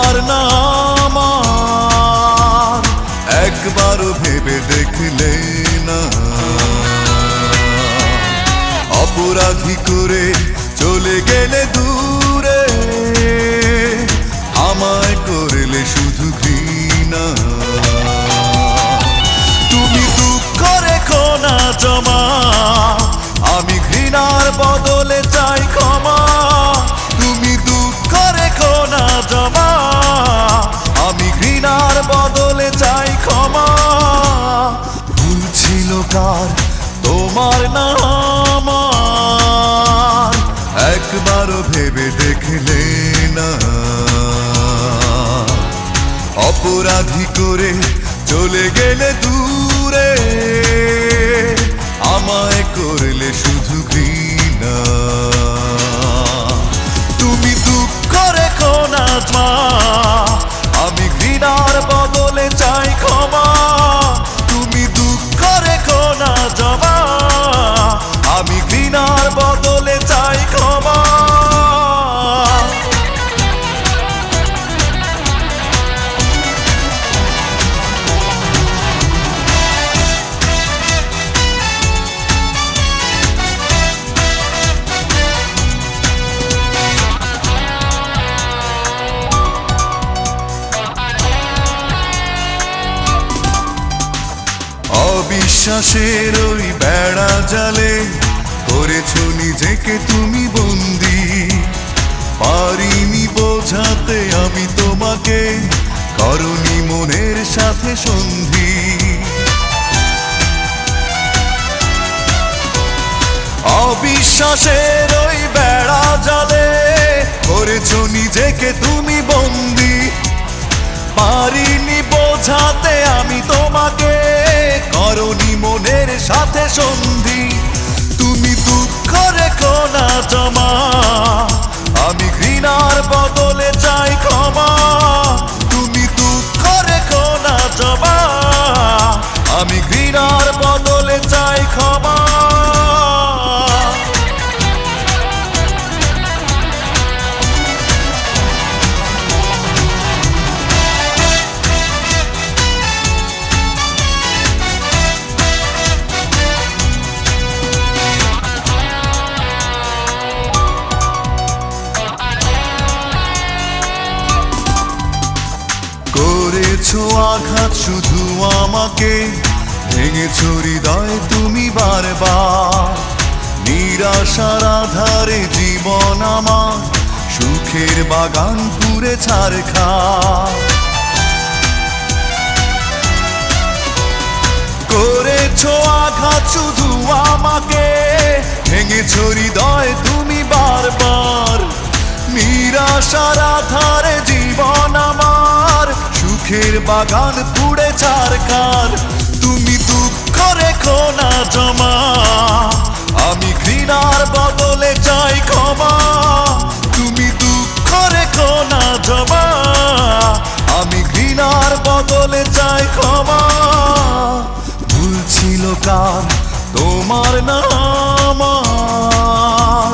তোমার নাম আর একবারও ভেবে দেখলে না? অপরাধী করে চলে গেলে দূরে, আমায় করলে শুধু ঘৃণা। তুমি দুঃখ রেখো না জমা, আমি ঘৃণার বদলে চাই ক্ষমা। তুমি দুঃখ রেখো না জমা, আমি ঘৃণার বদলে চাই ক্ষমা। ভুল ছিল কার তোমার নাম আর একবারও ভেবে দেখলে না? অপরাধী করে চলে গেলে দূরে, আমায় করলে শুধু ঘৃণা। তুমি দুঃখ রেখো না মা, আমি ঘৃণার বদলে চাই ক্ষমা। তুমি দুঃখ রেখো না জমা, আমি ঘৃণার বদলে চাই ক্ষমা। অবিশ্বাসের ওই বেড়া জালে করেছো নিজেকে তুমি বন্দি। পারিনি বোঝাতে আমি তোমাকে, করনি মনের সাথে সন্ধি। অবিশ্বাসের ওই বেড়া জালে করেছো নিজেকে তুমি বন্দি। পারিনি বোঝাতে আমি তোমাকে, করনি মনের সাথে সন্ধি। তুমি দুঃখ রেখো না জমা, আমি ঘৃণার বদলে চাই ক্ষমা। তুমি দুঃখ রেখো না জমা, আমি ঘৃণার বদলে চাই ক্ষমা। করেছো আঘাত শুধু আমাকে, ভেঙেছো হৃদয় তুমি বারবার। নিরাশার আধারে জীবন আমার, সুখের বাগান পুড়ে ছারখার। করেছো আঘাত শুধু আমাকে, ভেঙেছো হৃদয় তুমি বারবার। নিরাশার আধারে জীবন আমার, সুখের বাগান পুড়ে ছারখার। তুমি দুঃখ রেখো না জমা, আমি ঘৃণার বদলে চাই ক্ষমা। তুমি দুঃখ রেখো না জমা, আমি ঘৃণার বদলে চাই ক্ষমা। ভুল ছিল কার তোমার নাম আর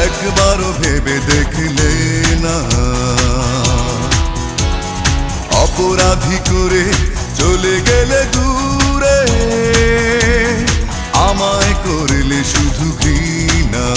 একবারও ভেবে দেখলে না? অপরাধী করে চলে গেলে দূরে, আমায় করলে শুধু ঘৃণা।